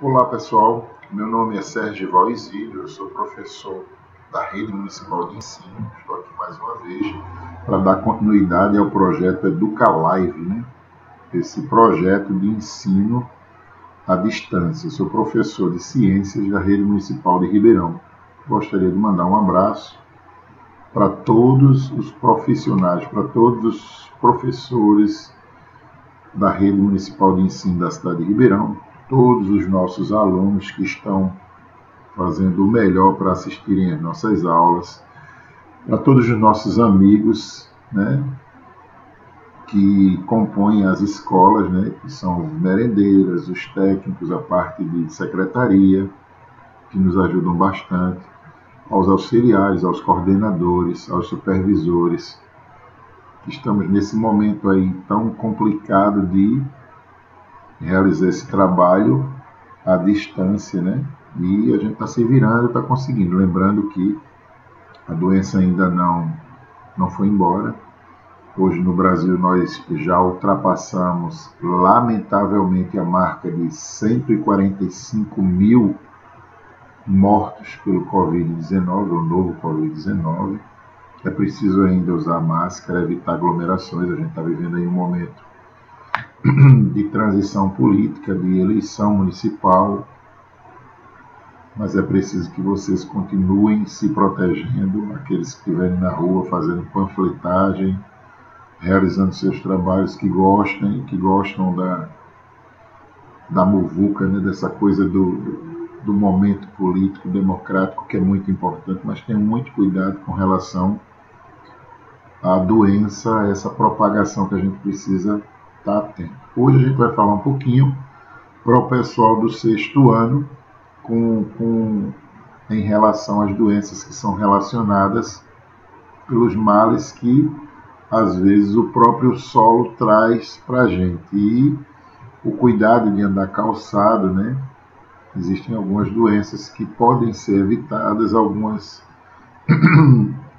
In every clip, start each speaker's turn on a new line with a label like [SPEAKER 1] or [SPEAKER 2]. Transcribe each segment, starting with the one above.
[SPEAKER 1] Olá pessoal, meu nome é Sérgio Valzílio, eu sou professor da Rede Municipal de Ensino. Estou aqui mais uma vez para dar continuidade ao projeto EducaLive, né? Esse projeto de ensino à distância. Eu sou professor de Ciências da Rede Municipal de Ribeirão. Gostaria de mandar um abraço para todos os profissionais, para todos os professores da Rede Municipal de Ensino da cidade de Ribeirão, todos os nossos alunos que estão fazendo o melhor para assistirem às nossas aulas, para todos os nossos amigos, né, que compõem as escolas, né, que são os merendeiras, os técnicos, a parte de secretaria, que nos ajudam bastante, aos auxiliares, aos coordenadores, aos supervisores. Estamos nesse momento aí tão complicado de realizar esse trabalho à distância, né? E a gente está se virando, está conseguindo. Lembrando que a doença ainda não foi embora. Hoje no Brasil nós já ultrapassamos, lamentavelmente, a marca de 145 mil mortos pelo Covid-19, o novo Covid-19. É preciso ainda usar máscara, evitar aglomerações. A gente está vivendo aí um momento de transição política, de eleição municipal, mas é preciso que vocês continuem se protegendo, aqueles que estiverem na rua fazendo panfletagem, realizando seus trabalhos que gostam da muvuca, né, dessa coisa do momento político, democrático, que é muito importante, mas tenham muito cuidado com relação à doença, a essa propagação que a gente precisa estar atento. Hoje a gente vai falar um pouquinho para o pessoal do 6º ano em relação às doenças que são relacionadas pelos males que às vezes o próprio solo traz para a gente. E o cuidado de andar calçado, né? Existem algumas doenças que podem ser evitadas, algumas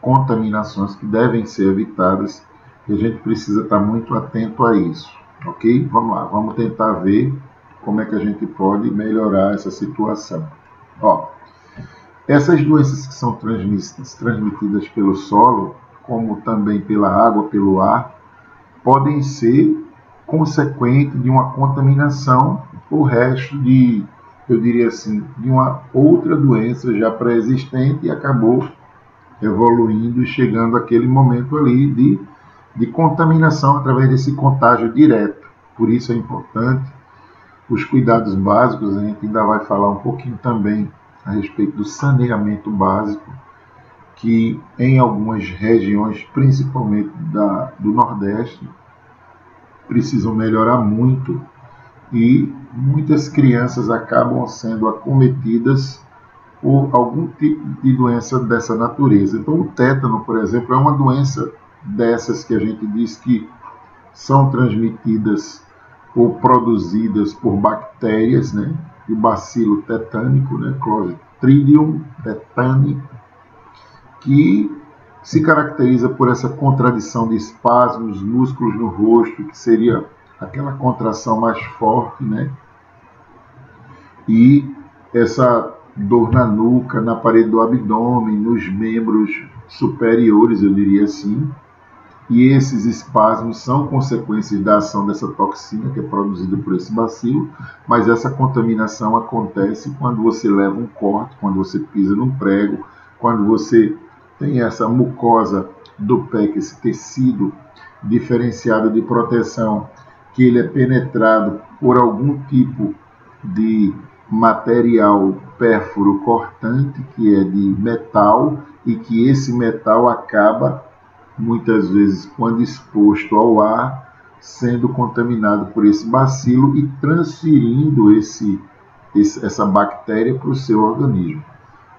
[SPEAKER 1] contaminações que devem ser evitadas, e a gente precisa estar muito atento a isso, ok? Vamos lá, vamos tentar ver como é que a gente pode melhorar essa situação. Ó, essas doenças que são transmitidas pelo solo, como também pela água, pelo ar, podem ser consequente de uma contaminação ou resto de, eu diria assim, de uma outra doença já pré-existente e acabou evoluindo e chegando àquele momento ali de contaminação através desse contágio direto. Por isso é importante os cuidados básicos. A gente ainda vai falar um pouquinho também a respeito do saneamento básico, que em algumas regiões, principalmente do Nordeste, precisam melhorar muito, e muitas crianças acabam sendo acometidas por algum tipo de doença dessa natureza. Então o tétano, por exemplo, é uma doença dessas que a gente diz que são transmitidas ou produzidas por bactérias, né? O bacilo tetânico, né? Clostridium tetani, que se caracteriza por essa contradição de espasmos, músculos no rosto, que seria aquela contração mais forte, né? E essa dor na nuca, na parede do abdômen, nos membros superiores, eu diria assim. E esses espasmos são consequências da ação dessa toxina que é produzida por esse bacilo, mas essa contaminação acontece quando você leva um corte, quando você pisa num prego, quando você tem essa mucosa do pé, que esse tecido diferenciado de proteção, que ele é penetrado por algum tipo de material pérfuro cortante, que é de metal, e que esse metal acaba, muitas vezes, quando exposto ao ar, sendo contaminado por esse bacilo e transferindo essa bactéria para o seu organismo,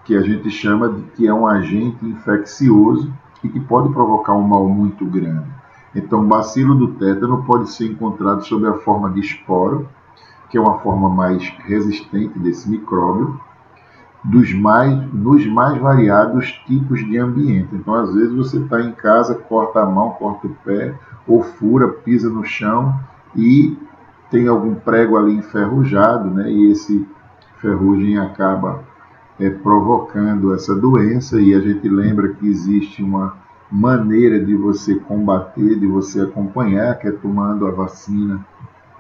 [SPEAKER 1] que a gente chama de que é um agente infeccioso e que pode provocar um mal muito grande. Então, o bacilo do tétano pode ser encontrado sob a forma de esporo, que é uma forma mais resistente desse micróbio, nos mais variados tipos de ambiente. Então, às vezes, você está em casa, corta a mão, corta o pé, ou fura, pisa no chão e tem algum prego ali enferrujado, né? E ferrugem acaba provocando essa doença, e a gente lembra que existe uma maneira de você combater, de você acompanhar, que é tomando a vacina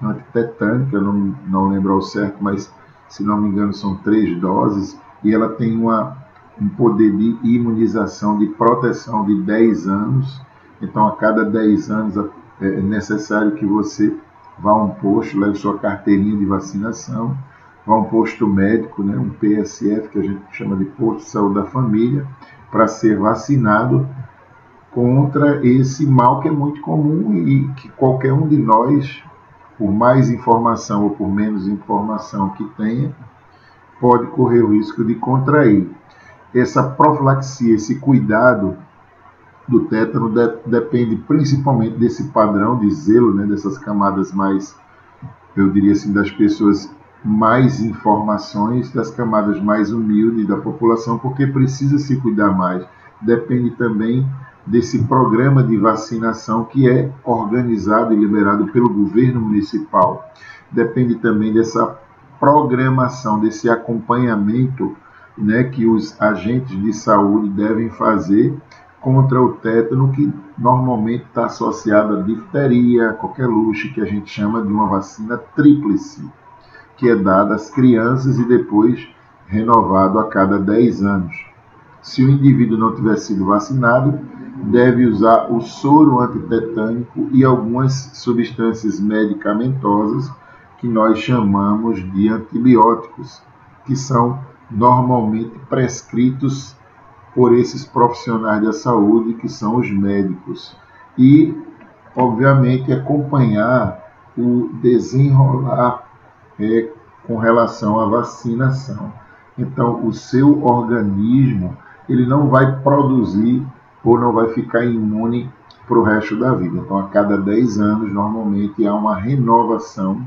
[SPEAKER 1] antitetânica. Eu não lembro ao certo, mas se não me engano são 3 doses, e ela tem um poder de imunização, de proteção de 10 anos. Então, a cada 10 anos é necessário que você vá a um posto, leve sua carteirinha de vacinação, vá a um posto médico, né, um PSF, que a gente chama de Posto de Saúde da Família, para ser vacinado contra esse mal que é muito comum e que qualquer um de nós, por mais informação ou por menos informação que tenha, pode correr o risco de contrair. Essa profilaxia, esse cuidado do tétano depende principalmente desse padrão de zelo, né, dessas camadas mais, eu diria assim, das pessoas mais informações, das camadas mais humildes da população, porque precisa se cuidar mais. Depende também desse programa de vacinação que é organizado e liberado pelo governo municipal. Depende também dessa programação, desse acompanhamento, né, que os agentes de saúde devem fazer contra o tétano, que normalmente está associado à difteria, coqueluche, que a gente chama de uma vacina tríplice, que é dada às crianças e depois renovado a cada 10 anos. Se o indivíduo não tiver sido vacinado, deve usar o soro antitetânico e algumas substâncias medicamentosas que nós chamamos de antibióticos, que são normalmente prescritos por esses profissionais da saúde, que são os médicos. E, obviamente, acompanhar o desenrolar com relação à vacinação. Então, o seu organismo ele não vai produzir ou não vai ficar imune para o resto da vida. Então, a cada 10 anos, normalmente, há uma renovação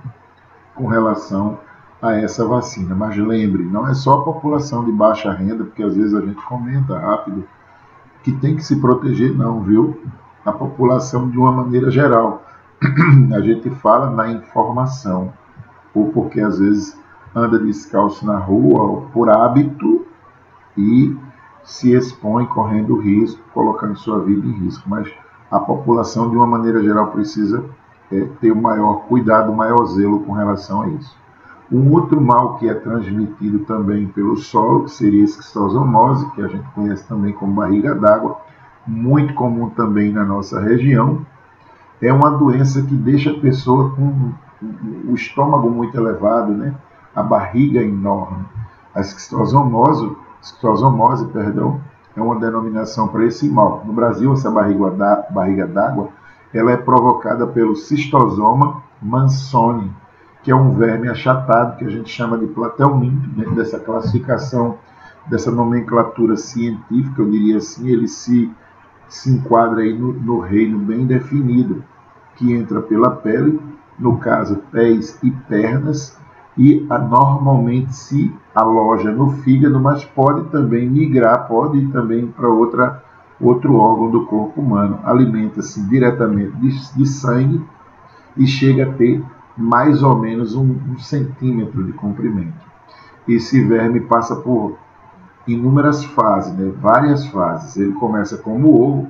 [SPEAKER 1] com relação a essa vacina. Mas lembre, não é só a população de baixa renda, porque às vezes a gente comenta rápido, que tem que se proteger, não, viu? A população de uma maneira geral. A gente fala na informação, ou porque às vezes anda descalço na rua, ou por hábito, e se expõe correndo risco, colocando sua vida em risco. Mas a população, de uma maneira geral, precisa ter o maior cuidado, o maior zelo com relação a isso. Um outro mal que é transmitido também pelo solo, que seria a esquistossomose, que a gente conhece também como barriga d'água, muito comum também na nossa região, é uma doença que deixa a pessoa com o estômago muito elevado, né? A barriga enorme. A esquistossomose, é uma denominação para esse mal. No Brasil, essa barriga d'água, ela é provocada pelo Schistosoma mansoni, que é um verme achatado, que a gente chama de platelminto, dentro dessa classificação, dessa nomenclatura científica, eu diria assim, ele se enquadra aí no reino bem definido, que entra pela pele, no caso pés e pernas, e normalmente se aloja no fígado, mas pode também migrar, pode ir também para outro órgão do corpo humano. Alimenta-se diretamente de sangue e chega a ter mais ou menos um centímetro de comprimento. Esse verme passa por inúmeras fases, né? Várias fases. Ele começa como ovo,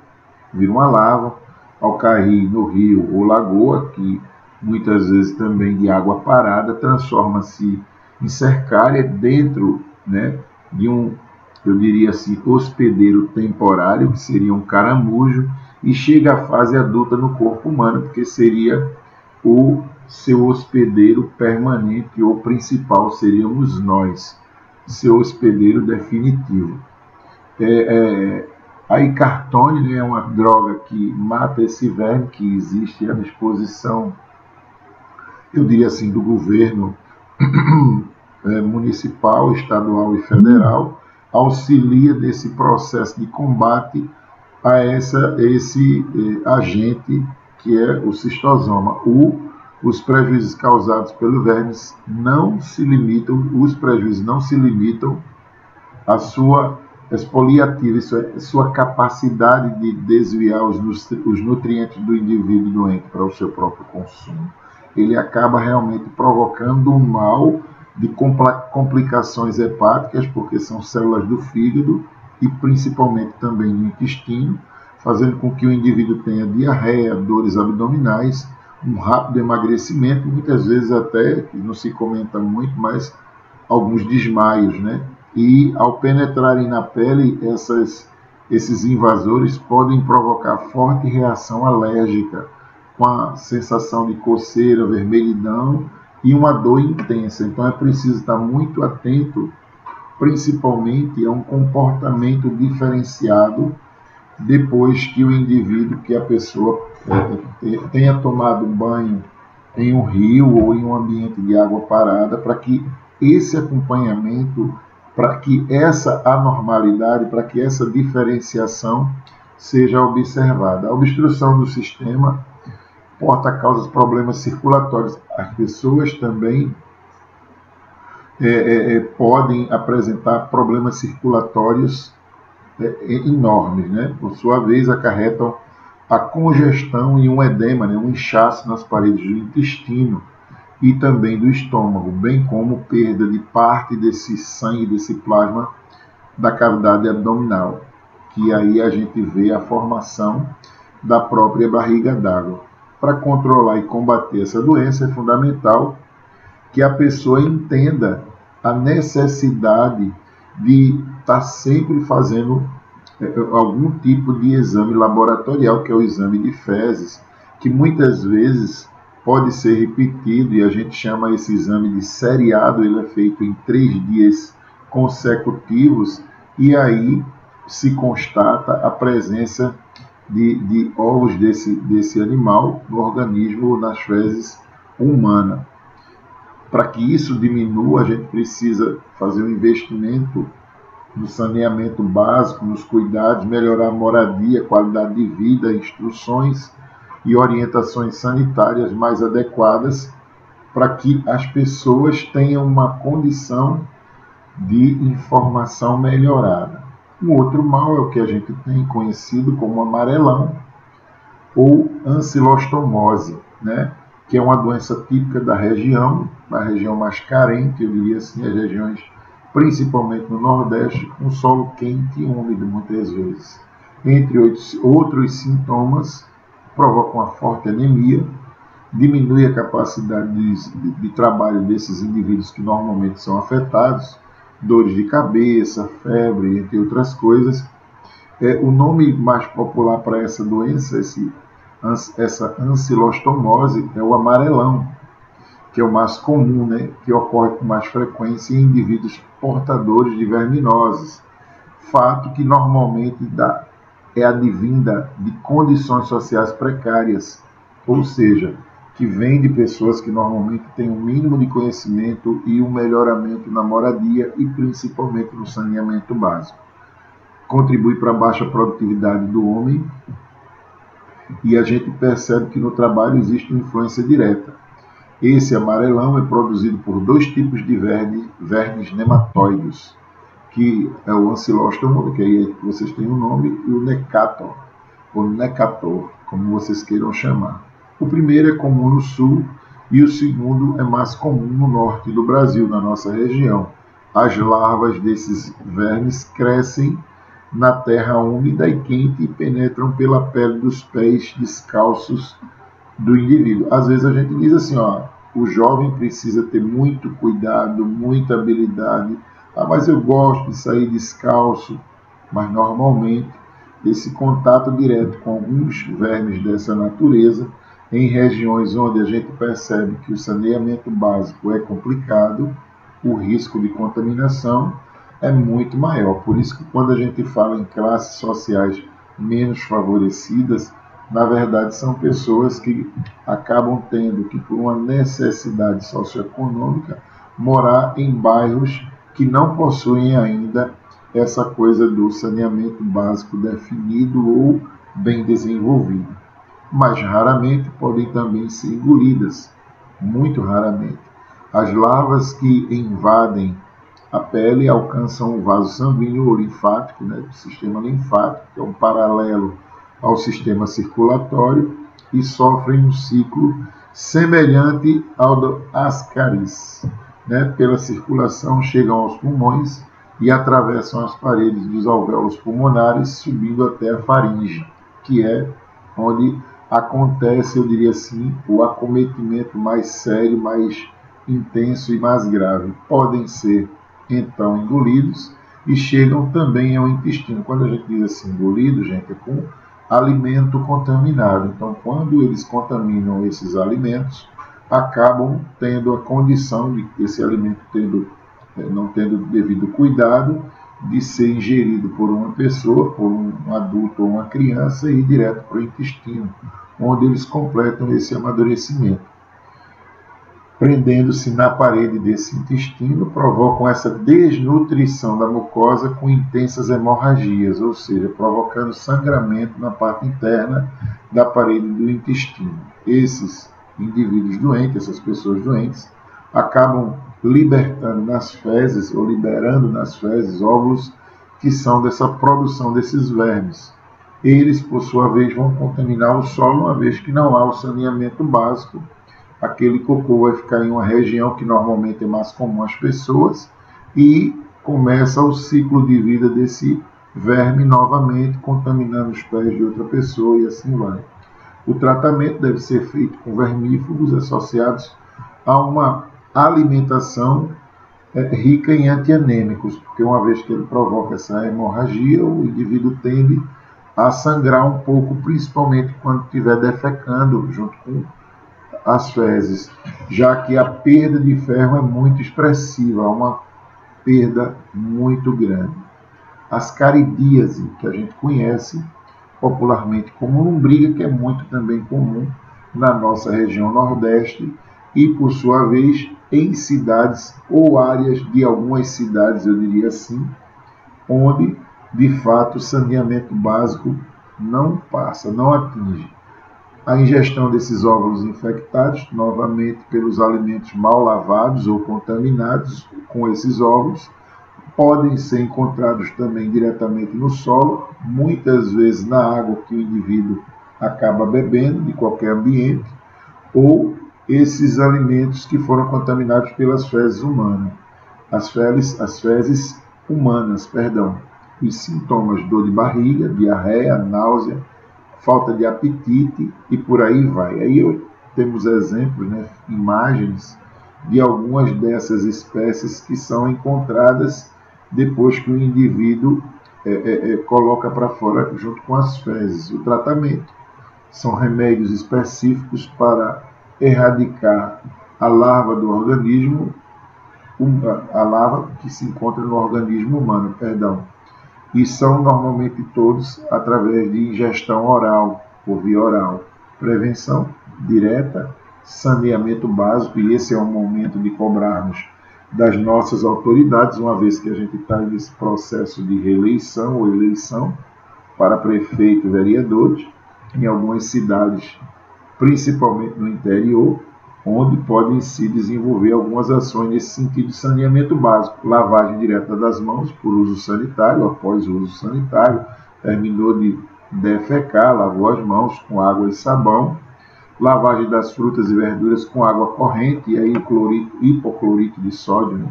[SPEAKER 1] vira uma larva, ao cair no rio ou lagoa, que muitas vezes também de água parada, transforma-se em cercária dentro, né, de eu diria assim, hospedeiro temporário, que seria um caramujo, e chega à fase adulta no corpo humano, porque seria o seu hospedeiro permanente ou principal, seríamos nós, seu hospedeiro definitivo. A icartone, né, é uma droga que mata esse verme, que existe à disposição, eu diria assim, do governo municipal, estadual e federal, auxilia nesse processo de combate a esse agente que é o cistosoma. Os prejuízos causados pelo verme não se limitam, à sua exfoliativa, isso é, sua capacidade de desviar os nutrientes do indivíduo doente para o seu próprio consumo. Ele acaba realmente provocando um mal de complicações hepáticas, porque são células do fígado e principalmente também no intestino, fazendo com que o indivíduo tenha diarreia, dores abdominais, um rápido emagrecimento, muitas vezes até, que não se comenta muito, mas alguns desmaios, né? E ao penetrarem na pele, esses invasores podem provocar forte reação alérgica, com a sensação de coceira, vermelhidão e uma dor intensa. Então é preciso estar muito atento, principalmente a um comportamento diferenciado depois que o indivíduo, que a pessoa tenha tomado banho em um rio ou em um ambiente de água parada, para que esse acompanhamento, para que essa anormalidade, para que essa diferenciação seja observada. A obstrução do sistema porta causas problemas circulatórios. As pessoas também podem apresentar problemas circulatórios enormes, né? Por sua vez, acarretam a congestão e um edema, né? Um inchaço nas paredes do intestino e também do estômago, bem como perda de parte desse sangue, desse plasma da cavidade abdominal, que aí a gente vê a formação da própria barriga d'água. Para controlar e combater essa doença é fundamental que a pessoa entenda a necessidade de estar sempre fazendo algum tipo de exame laboratorial, que é o exame de fezes, que muitas vezes pode ser repetido, e a gente chama esse exame de seriado. Ele é feito em 3 dias consecutivos, e aí se constata a presença de ovos desse animal no organismo, nas fezes humanas. Para que isso diminua, a gente precisa fazer um investimento no saneamento básico, nos cuidados, melhorar a moradia, qualidade de vida, instruções e orientações sanitárias mais adequadas, para que as pessoas tenham uma condição de informação melhorada. Um outro mal é o que a gente tem conhecido como amarelão ou ancilostomose, né? Que é uma doença típica da região, a região mais carente, eu diria assim, as regiões principalmente no Nordeste, com solo quente e úmido muitas vezes. Entre outros sintomas, provoca uma forte anemia, diminui a capacidade de trabalho desses indivíduos que normalmente são afetados, dores de cabeça, febre, entre outras coisas. O nome mais popular para essa doença, essa ancilostomose, é o amarelão, que é o mais comum, né, que ocorre com mais frequência em indivíduos portadores de verminoses. Fato que normalmente é advinda de condições sociais precárias, ou seja, que vem de pessoas que normalmente têm um mínimo de conhecimento e um melhoramento na moradia e principalmente no saneamento básico. Contribui para a baixa produtividade do homem, e a gente percebe que no trabalho existe uma influência direta. Esse amarelão é produzido por 2 tipos de vermes nematóides, que é o ancilóstomo, que aí vocês têm o nome, e o necator, ou necator, como vocês queiram chamar. O primeiro é comum no sul e o segundo é mais comum no norte do Brasil, na nossa região. As larvas desses vermes crescem na terra úmida e quente e penetram pela pele dos pés descalços do indivíduo. Às vezes a gente diz assim, o jovem precisa ter muito cuidado, muita habilidade. Mas eu gosto de sair descalço. Mas normalmente esse contato direto com alguns vermes dessa natureza, em regiões onde a gente percebe que o saneamento básico é complicado, o risco de contaminação é muito maior. Por isso que quando a gente fala em classes sociais menos favorecidas, na verdade são pessoas que acabam tendo que, por uma necessidade socioeconômica, morar em bairros que não possuem ainda essa coisa do saneamento básico definido ou bem desenvolvido. Mas raramente podem também ser engolidas, muito raramente. As larvas que invadem a pele alcançam o vaso sanguíneo ou linfático, né, do sistema linfático, que é um paralelo ao sistema circulatório, e sofrem um ciclo semelhante ao do Ascaris. né, pela circulação, chegam aos pulmões e atravessam as paredes dos alvéolos pulmonares, subindo até a faringe, que é onde acontece, eu diria assim, o acometimento mais sério, mais intenso e mais grave. Podem ser, então, engolidos e chegam também ao intestino. Quando a gente diz assim, engolido, gente, é com alimento contaminado. Então, quando eles contaminam esses alimentos, acabam tendo a condição de esse alimento não tendo devido cuidado, de ser ingerido por uma pessoa, por um adulto ou uma criança, e ir direto para o intestino, onde eles completam esse amadurecimento. Prendendo-se na parede desse intestino, provocam essa desnutrição da mucosa com intensas hemorragias, ou seja, provocando sangramento na parte interna da parede do intestino. Esses indivíduos doentes, essas pessoas doentes, acabam libertando nas fezes ou liberando nas fezes óvulos que são dessa produção desses vermes. Eles, por sua vez, vão contaminar o solo, uma vez que não há o saneamento básico. Aquele cocô vai ficar em uma região que normalmente é mais comum às pessoas e começa o ciclo de vida desse verme novamente, contaminando os pés de outra pessoa e assim vai. O tratamento deve ser feito com vermífugos associados a uma alimentação rica em antianêmicos, porque uma vez que ele provoca essa hemorragia, o indivíduo tende a sangrar um pouco, principalmente quando estiver defecando junto com as fezes, já que a perda de ferro é muito expressiva, há uma perda muito grande. As caridíase, que a gente conhece popularmente como lombriga, que é muito também comum na nossa região Nordeste e, por sua vez, em cidades ou áreas de algumas cidades, eu diria assim, onde, de fato, o saneamento básico não passa, não atinge. A ingestão desses óvulos infectados, novamente pelos alimentos mal lavados ou contaminados com esses óvulos, podem ser encontrados também diretamente no solo, muitas vezes na água que o indivíduo acaba bebendo, de qualquer ambiente, ou esses alimentos que foram contaminados pelas fezes humanas. As fezes humanas, perdão. Os sintomas: dor de barriga, diarreia, náusea, falta de apetite e por aí vai. Aí temos exemplos, né, imagens de algumas dessas espécies que são encontradas depois que o indivíduo coloca para fora junto com as fezes. O tratamento são remédios específicos para erradicar a larva do organismo, a larva que se encontra no organismo humano, e são normalmente todos através de ingestão oral, por via oral. Prevenção direta, saneamento básico, e esse é o momento de cobrarmos das nossas autoridades, uma vez que a gente está nesse processo de reeleição ou eleição para prefeito e vereadores, em algumas cidades, principalmente no interior, onde podem se desenvolver algumas ações nesse sentido de saneamento básico. Lavagem direta das mãos por uso sanitário, após o uso sanitário, terminou de defecar, lavou as mãos com água e sabão. Lavagem das frutas e verduras com água corrente, e aí hipoclorito de sódio, né,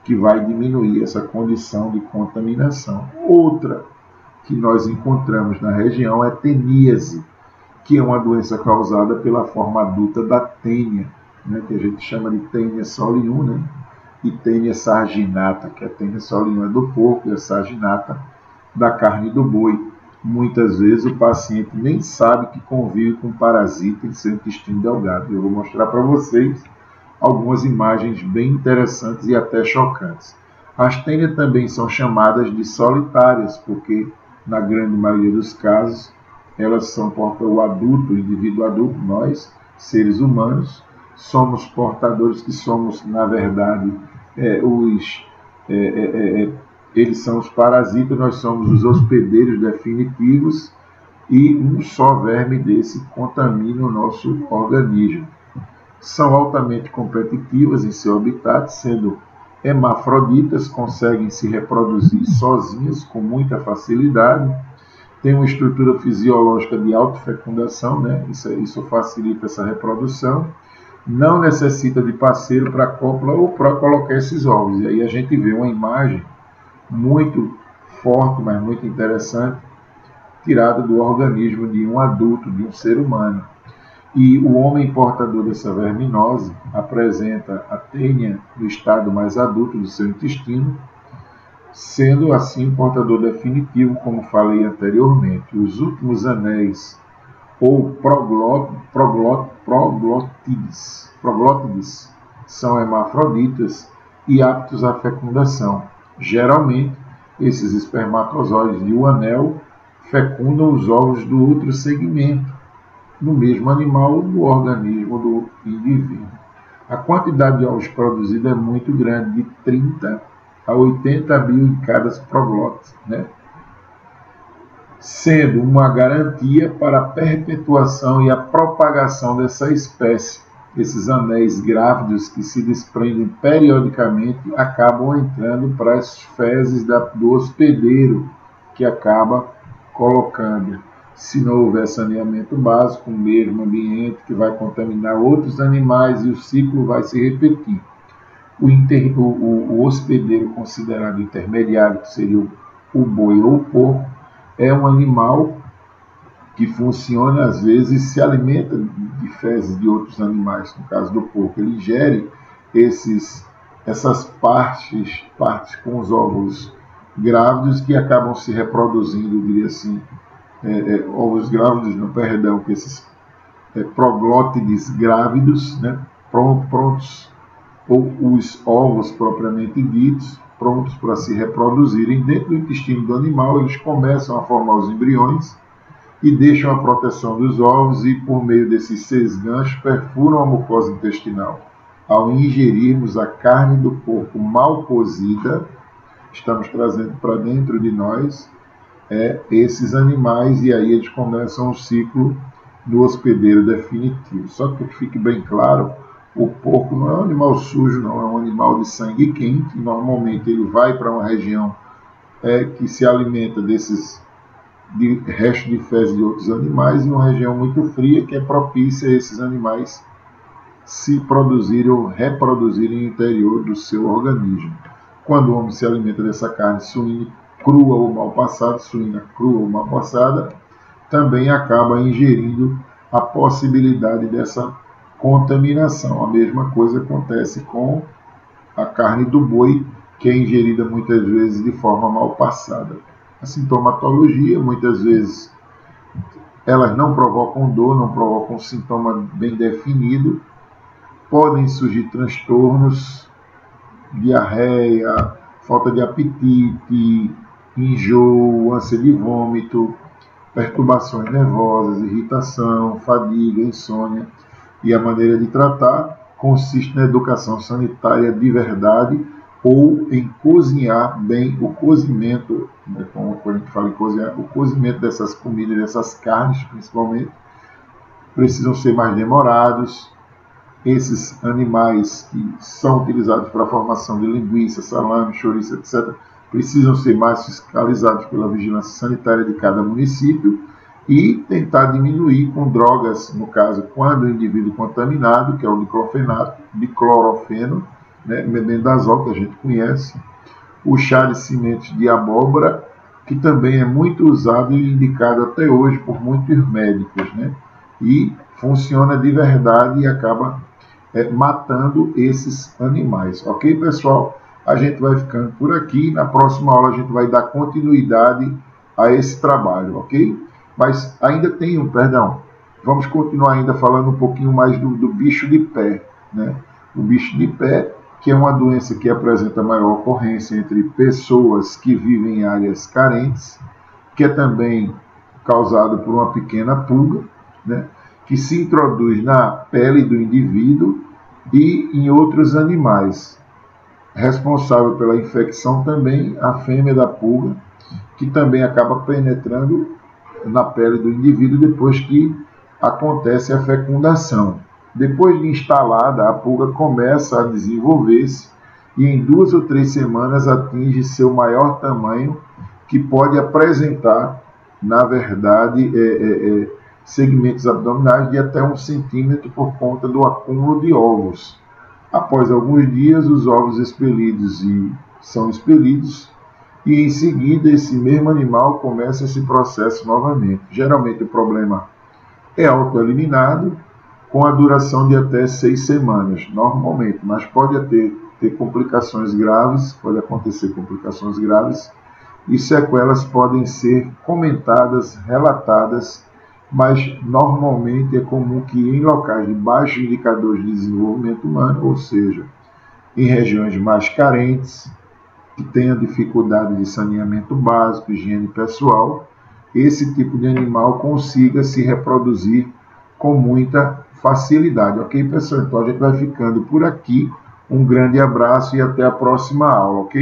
[SPEAKER 1] que vai diminuir essa condição de contaminação. Outra que nós encontramos na região é teníase, que é uma doença causada pela forma adulta da tênia, né, que a gente chama de tênia solium, né, e tênia sarginata, que a tênia solium é do porco e a sarginata da carne do boi. Muitas vezes o paciente nem sabe que convive com parasita em seu intestino delgado. Eu vou mostrar para vocês algumas imagens bem interessantes e até chocantes. As tênias também são chamadas de solitárias, porque na grande maioria dos casos elas são o adulto, o indivíduo adulto, nós, seres humanos, somos portadores, que somos, na verdade, eles são os parasitas, nós somos os hospedeiros definitivos, e um só verme desse contamina o nosso organismo. São altamente competitivas em seu habitat, sendo hermafroditas, conseguem se reproduzir sozinhas com muita facilidade, tem uma estrutura fisiológica de autofecundação, né? Isso facilita essa reprodução. não necessita de parceiro para cópula ou para colocar esses ovos. E aí a gente vê uma imagem muito forte, mas muito interessante, tirada do organismo de um adulto, de um ser humano. E o homem portador dessa verminose apresenta a tênia no estado mais adulto do seu intestino, sendo assim portador definitivo, como falei anteriormente. Os últimos anéis ou proglótides são hermafroditas e aptos à fecundação. Geralmente, esses espermatozoides de um anel fecundam os ovos do outro segmento, no mesmo animal ou no organismo do indivíduo. A quantidade de ovos produzida é muito grande, de 30 a 80 mil em cada proglótide, né? Sendo uma garantia para a perpetuação e a propagação dessa espécie. Esses anéis grávidos que se desprendem periodicamente acabam entrando para as fezes do hospedeiro, que acaba colocando, se não houver saneamento básico, o mesmo ambiente que vai contaminar outros animais e o ciclo vai se repetir. O hospedeiro considerado intermediário, que seria o boi ou o porco, é um animal que funciona, às vezes, se alimenta de fezes de outros animais, no caso do porco. Ele ingere essas partes com os óvulos grávidos que acabam se reproduzindo, eu diria assim, ovos grávidos, não, perdão, que esses proglótides grávidos, né, prontos, ou os ovos propriamente ditos, prontos para se reproduzirem dentro do intestino do animal. Eles começam a formar os embriões e deixam a proteção dos ovos e, por meio desses 6 ganchos, perfuram a mucosa intestinal. Ao ingerirmos a carne do porco mal cozida, estamos trazendo para dentro de nós esses animais, e aí eles começam o ciclo do hospedeiro definitivo. Só que fique bem claro, o porco não é um animal sujo, não, é um animal de sangue quente. Normalmente ele vai para uma região que se alimenta desses restos de fezes de outros animais, e uma região muito fria que é propícia a esses animais se produzirem ou reproduzirem no interior do seu organismo. Quando o homem se alimenta dessa carne suína crua ou mal passada, também acaba ingerindo a possibilidade dessa contaminação. A mesma coisa acontece com a carne do boi, que é ingerida muitas vezes de forma mal passada. A sintomatologia, muitas vezes, elas não provocam dor, não provocam um sintoma bem definido. Podem surgir transtornos, diarreia, falta de apetite, enjoo, ânsia de vômito, perturbações nervosas, irritação, fadiga, insônia. E a maneira de tratar consiste na educação sanitária de verdade ou em cozinhar bem o cozimento, né, como a gente fala em cozinhar, o cozimento dessas comidas, dessas carnes principalmente, precisam ser mais demorados. Esses animais que são utilizados para a formação de linguiça, salame, chouriço, etc., precisam ser mais fiscalizados pela vigilância sanitária de cada município e tentar diminuir com drogas, no caso, quando o indivíduo contaminado, que é o diclorofeno, né, mebendazol, que a gente conhece, o chá de sementes de abóbora, que também é muito usado e indicado até hoje por muitos médicos, né, e funciona de verdade e acaba matando esses animais. Ok, pessoal? A gente vai ficando por aqui. Na próxima aula a gente vai dar continuidade a esse trabalho, ok? Mas ainda tem vamos continuar ainda falando um pouquinho mais do bicho de pé, né? O bicho de pé, que é uma doença que apresenta maior ocorrência entre pessoas que vivem em áreas carentes, que é também causado por uma pequena pulga, né, que se introduz na pele do indivíduo e em outros animais. Responsável pela infecção também a fêmea da pulga, que também acaba penetrando na pele do indivíduo depois que acontece a fecundação. Depois de instalada, a pulga começa a desenvolver-se e em 2 ou 3 semanas atinge seu maior tamanho, que pode apresentar, na verdade, segmentos abdominais de até 1 centímetro por conta do acúmulo de ovos. Após alguns dias, os ovos são expelidos e em seguida esse mesmo animal começa esse processo novamente. Geralmente o problema é autoeliminado com a duração de até 6 semanas, normalmente, mas pode ter complicações graves, pode acontecer complicações graves e sequelas podem ser comentadas, relatadas, mas normalmente é comum que em locais de baixos indicadores de desenvolvimento humano, ou seja, em regiões mais carentes, que tenha dificuldade de saneamento básico, higiene pessoal, esse tipo de animal consiga se reproduzir com muita facilidade. Ok, pessoal? Então a gente vai ficando por aqui. Um grande abraço e até a próxima aula, ok?